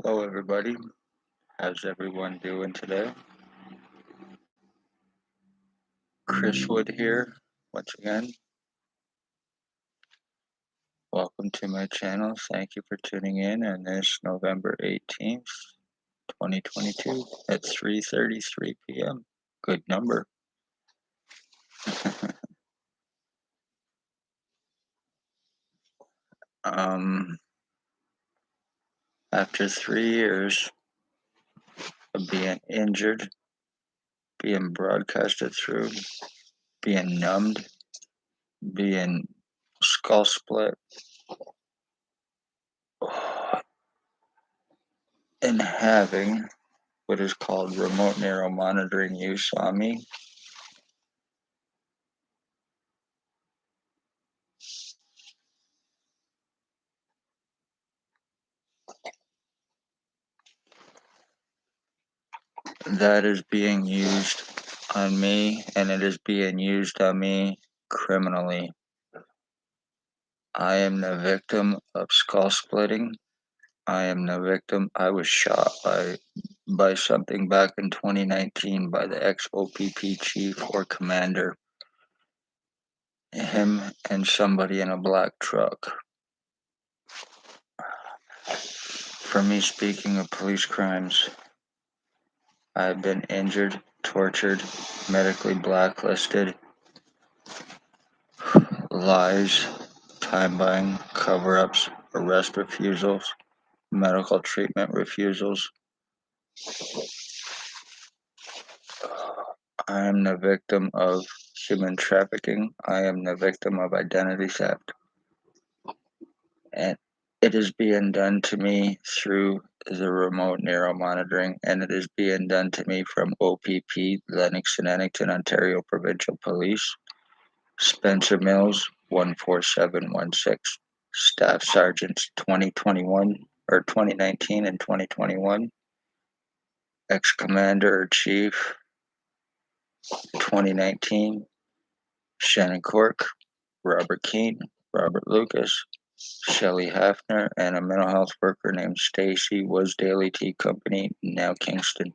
Hello, everybody. How's everyone doing today? Chris Wood here, once again. Welcome to my channel. Thank you for tuning in on this November 18th, 2022 at 3:33 p.m. Good number. um, After 3 years of being injured, being broadcasted through, being numbed, being skull split, and having what is called remote neural monitoring use on me, that is being used on me, and it is being used on me criminally. I am the victim of skull splitting. I am the victim. I was shot by something back in 2019 by the ex-O.P.P chief or commander. Him and somebody in a black truck. For me, speaking of police crimes, I've been injured, tortured, medically blacklisted, lies, time buying, cover ups, arrest refusals, medical treatment refusals. I am the victim of human trafficking. I am the victim of identity theft. And it is being done to me through the remote neural monitoring, and it is being done to me from O.P.P, Lennox and Annington, Ontario Provincial Police, Spencer Mills, 14716, Staff Sergeants 2021 or 2019 and 2021, Ex-Commander or Chief 2019, Shannon Cork, Robert Keene, Robert Lucas, Shelley Hafner, and a mental health worker named Stacy was Daily Tea Company, now Kingston.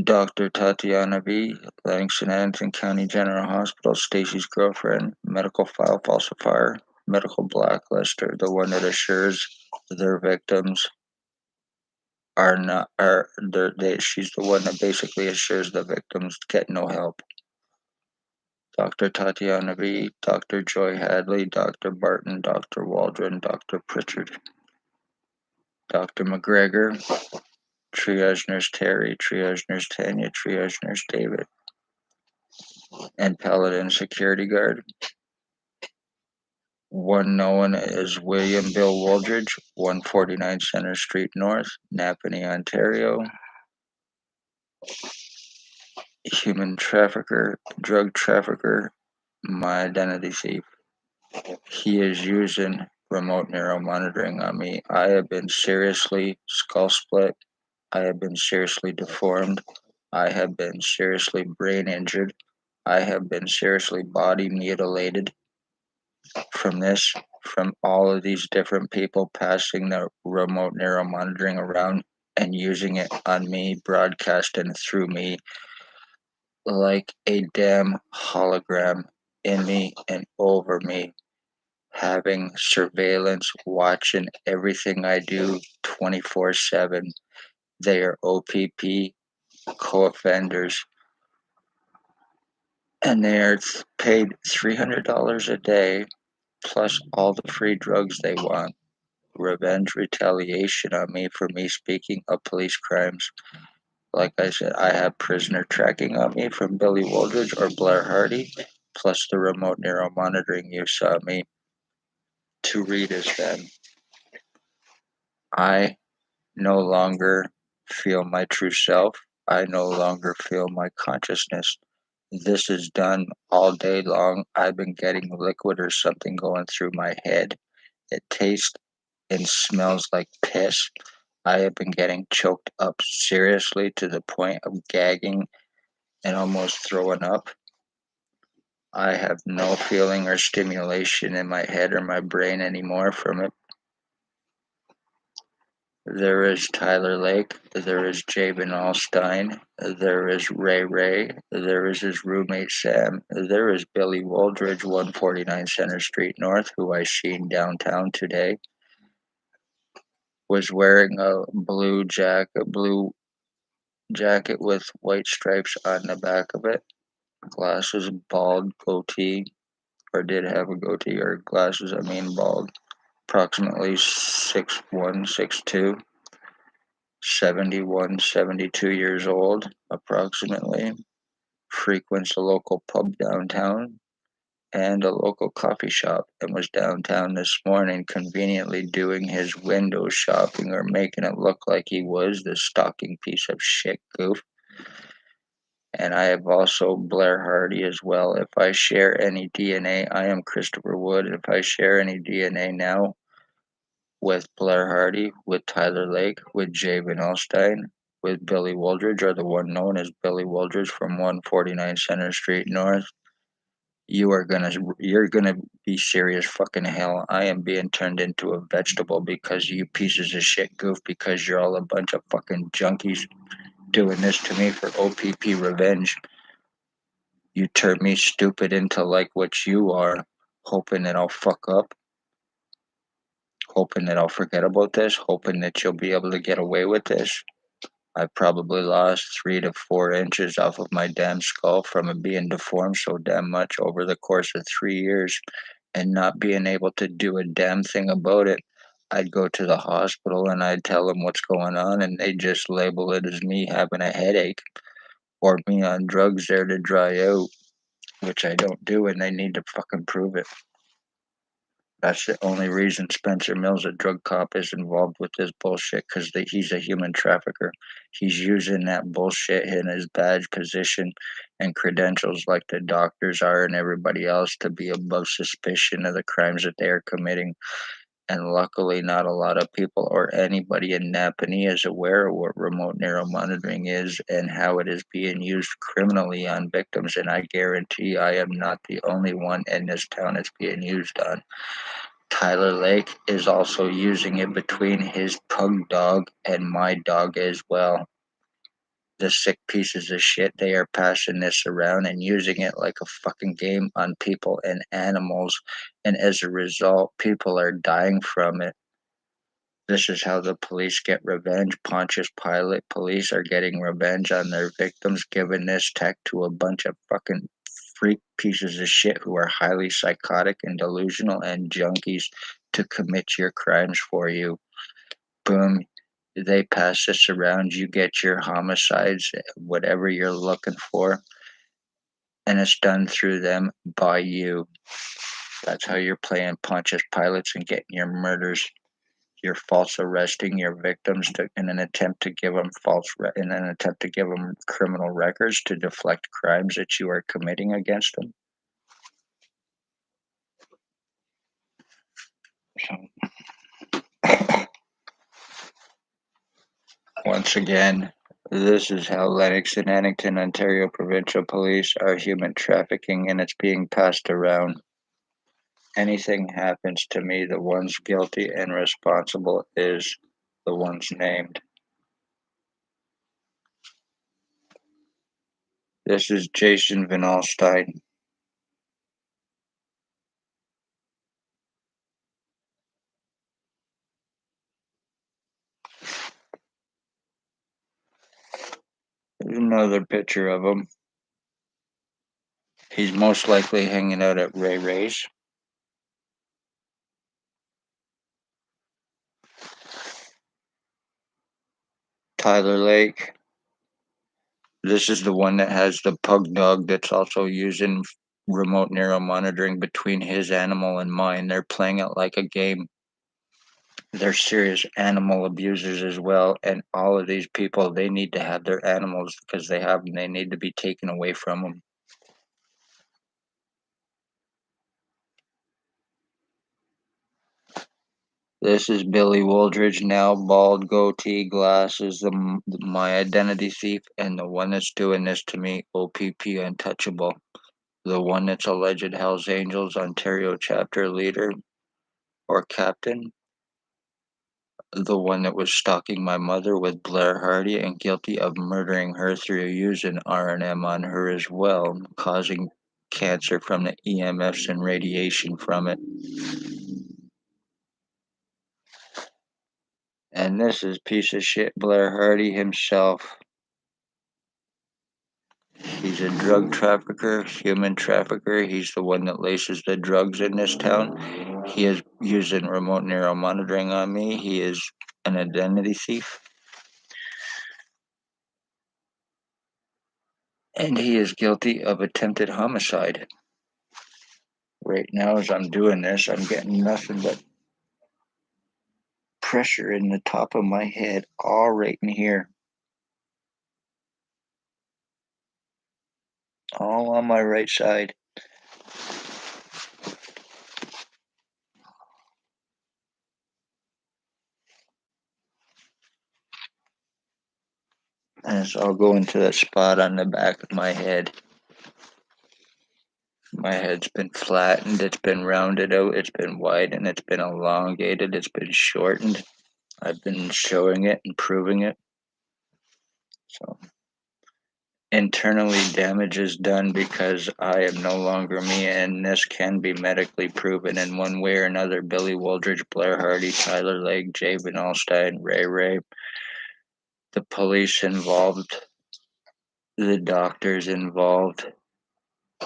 Dr. Tatiana V., Livingston Annington County General Hospital, Stacy's girlfriend, medical file falsifier, medical blacklister, the one that assures their victims are not are she's the one that basically assures the victims get no help. Dr. Tatiana V., Dr. Joy Hadley, Dr. Barton, Dr. Waldron, Dr. Pritchard, Dr. McGregor, triage nurse Terry, triage nurse Tanya, triage nurse David, and Paladin security guard. One known as William Bill Wooldridge, 149 Center Street North, Napanee, Ontario. Human trafficker, drug trafficker, my identity thief. He is using remote neural monitoring on me. I have been seriously skull split. I have been seriously deformed. I have been seriously brain injured. I have been seriously body mutilated from this, from all of these different people passing the remote neural monitoring around and using it on me, broadcasting through me like a damn hologram in me and over me, having surveillance watching everything I do 24/7. They are O.P.P co-offenders, and they are paid $300 a day plus all the free drugs they want. Revenge, retaliation on me for me speaking of police crimes. Like I said, I have prisoner tracking on me from Billy Wooldridge or Blair Hardy, plus the remote neural monitoring use on me to read as them. I no longer feel my true self. I no longer feel my consciousness. This is done all day long. I've been getting liquid or something going through my head. It tastes and smells like piss. I have been getting choked up seriously to the point of gagging and almost throwing up. I have no feeling or stimulation in my head or my brain anymore from it. There is Tyler Lake. There is Jabin Allstein. There is Ray Ray. There is his roommate Sam. There is Billy Woldridge, 149 Center Street North, who I seen downtown today. Was wearing a blue jacket with white stripes on the back of it. Glasses, bald, goatee, or did have a goatee or glasses. I mean bald. Approximately 6'1", 6'2". 71, 72 years old, approximately, frequents a local pub downtown and a local coffee shop, and was downtown this morning conveniently doing his window shopping or making it look like he was the stalking piece of shit goof. And I have also Blair Hardy as well. If I share any DNA, I am Christopher Wood. If I share any DNA now, with Blair Hardy, with Tyler Lake, with Jabin Allstein, with Billy Woldridge, or the one known as Billy Woldridge from 149 Center Street North. You're gonna be serious fucking hell. I am being turned into a vegetable because you pieces of shit goof, because you're all a bunch of fucking junkies doing this to me for O.P.P revenge. You turn me stupid into like what you are, hoping that I'll fuck up, hoping that I'll forget about this, hoping that you'll be able to get away with this. I probably lost 3 to 4 inches off of my damn skull from it being deformed so damn much over the course of 3 years and not being able to do a damn thing about it. I'd go to the hospital and I'd tell them what's going on, and they just label it as me having a headache or me on drugs there to dry out, which I don't do, and they need to fucking prove it. That's the only reason Spencer Mills, a drug cop, is involved with this bullshit, because he's a human trafficker. He's using that bullshit in his badge, position, and credentials like the doctors are and everybody else to be above suspicion of the crimes that they are committing. And luckily, not a lot of people or anybody in Napanee is aware of what remote neuromonitoring is and how it is being used criminally on victims. And I guarantee I am not the only one in this town it's being used on. Tyler Lake is also using it between his pug dog and my dog as well. The sick pieces of shit, they are passing this around and using it like a fucking game on people and animals, and as a result, people are dying from it. This is how the police get revenge. Pontius Pilate police are getting revenge on their victims, giving this tech to a bunch of fucking freak pieces of shit who are highly psychotic and delusional and junkies to commit your crimes for you. Boom. They pass this around. You get your homicides, whatever you're looking for, and it's done through them by you. That's how you're playing Pontius Pilates and getting your murders. You're false arresting your victims in an attempt to give them criminal records to deflect crimes that you are committing against them. So, once again, this is how Lennox and Addington, Ontario Provincial Police are human trafficking, and it's being passed around. Anything happens to me, the ones guilty and responsible is the ones named. This is Jason Van Alstyne. There's another picture of him. He's most likely hanging out at Ray Ray's. Tyler Lake. This is the one that has the pug dog that's also using remote neural monitoring between his animal and mine. They're playing it like a game. They're serious animal abusers as well. And all of these people, they need to have their animals because they have them. They need to be taken away from them. This is Billy Woldridge, now bald, goatee, glasses, my identity thief, and the one that's doing this to me, O.P.P. Untouchable. The one that's alleged Hells Angels Ontario chapter leader or captain. the one that was stalking my mother with Blair Hardy and guilty of murdering her through using R&M on her as well, causing cancer from the EMFs and radiation from it. And this is piece of shit Blair Hardy himself. He's a drug trafficker, human trafficker. He's the one that laces the drugs in this town. He is using remote neural monitoring on me. He is an identity thief. And he is guilty of attempted homicide. Right now, as I'm doing this, I'm getting nothing but pressure in the top of my head, all right in here. All on my right side. And so I'll go into that spot on the back of my head. My head's been flattened, it's been rounded out, it's been widened, it's been elongated, it's been shortened. I've been showing it and proving it. So internally damage is done because I am no longer me, and this can be medically proven in one way or another. Billy Wooldridge, Blair Hardy, Tyler Lake, Jay Van Alstyne, Ray, the police involved, the doctors involved.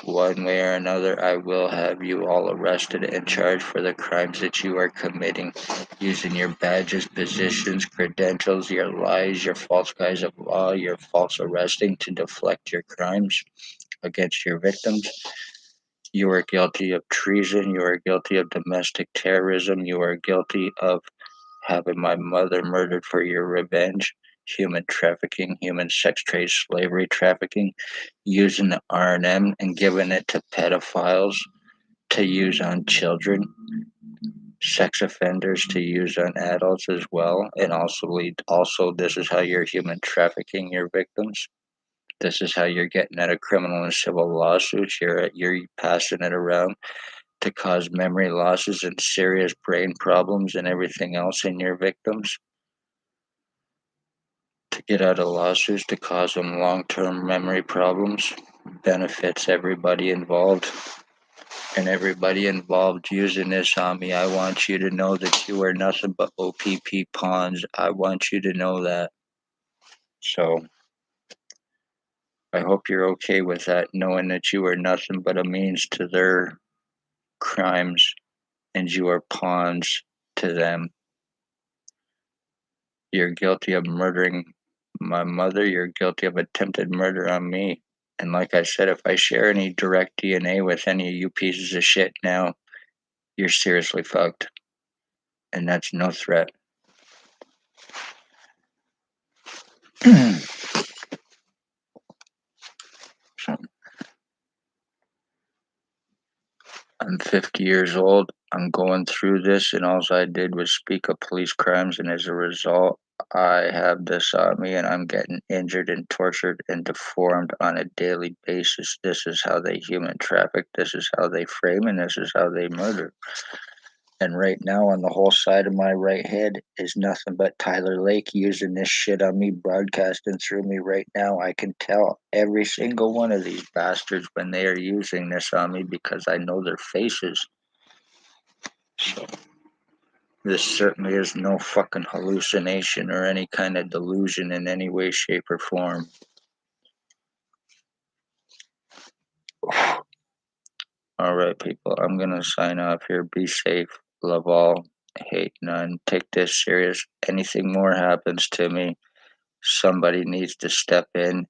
One way or another, I will have you all arrested and charged for the crimes that you are committing, using your badges, positions, credentials, your lies, your false guise of law, your false arresting to deflect your crimes against your victims. You are guilty of treason. You are guilty of domestic terrorism. You are guilty of having my mother murdered for your revenge, human trafficking, human sex trade, slavery trafficking, using the R&M and giving it to pedophiles to use on children, sex offenders to use on adults as well, and also this is how you're human trafficking your victims. This is how you're getting at a criminal and civil lawsuits. You're passing it around to cause memory losses and serious brain problems and everything else in your victims, to get out of lawsuits, to cause them long-term memory problems. Benefits everybody involved. And everybody involved using this on me, I want you to know that you are nothing but O.P.P pawns. I want you to know that. So I hope you're okay with that, knowing that you are nothing but a means to their crimes and you are pawns to them. You're guilty of murdering my mother. You're guilty of attempted murder on me. And like I said, if I share any direct DNA with any of you pieces of shit now, you're seriously fucked. And that's no threat. So, I'm 50 years old. I'm going through this, and all I did was speak of police crimes, and as a result, I have this on me, and I'm getting injured and tortured and deformed on a daily basis. This is how they human traffic. This is how they frame, and this is how they murder. And right now, on the whole side of my right head is nothing but Tyler Lake using this shit on me, broadcasting through me right now. I can tell every single one of these bastards when they are using this on me because I know their faces. So, this certainly is no fucking hallucination or any kind of delusion in any way, shape, or form. All right, people, I'm going to sign off here. Be safe. Love all. Hate none. Take this serious. Anything more happens to me, somebody needs to step in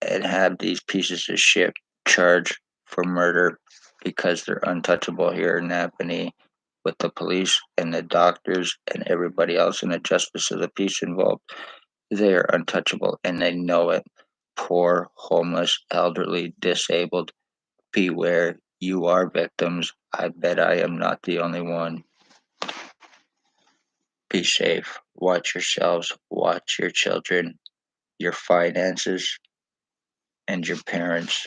and have these pieces of shit charged for murder because they're untouchable here in Napanee with the police and the doctors and everybody else and the justice of the peace involved. They are untouchable and they know it. Poor, homeless, elderly, disabled. Beware, you are victims. I bet I am not the only one. Be safe. Watch yourselves. Watch your children, your finances, and your parents.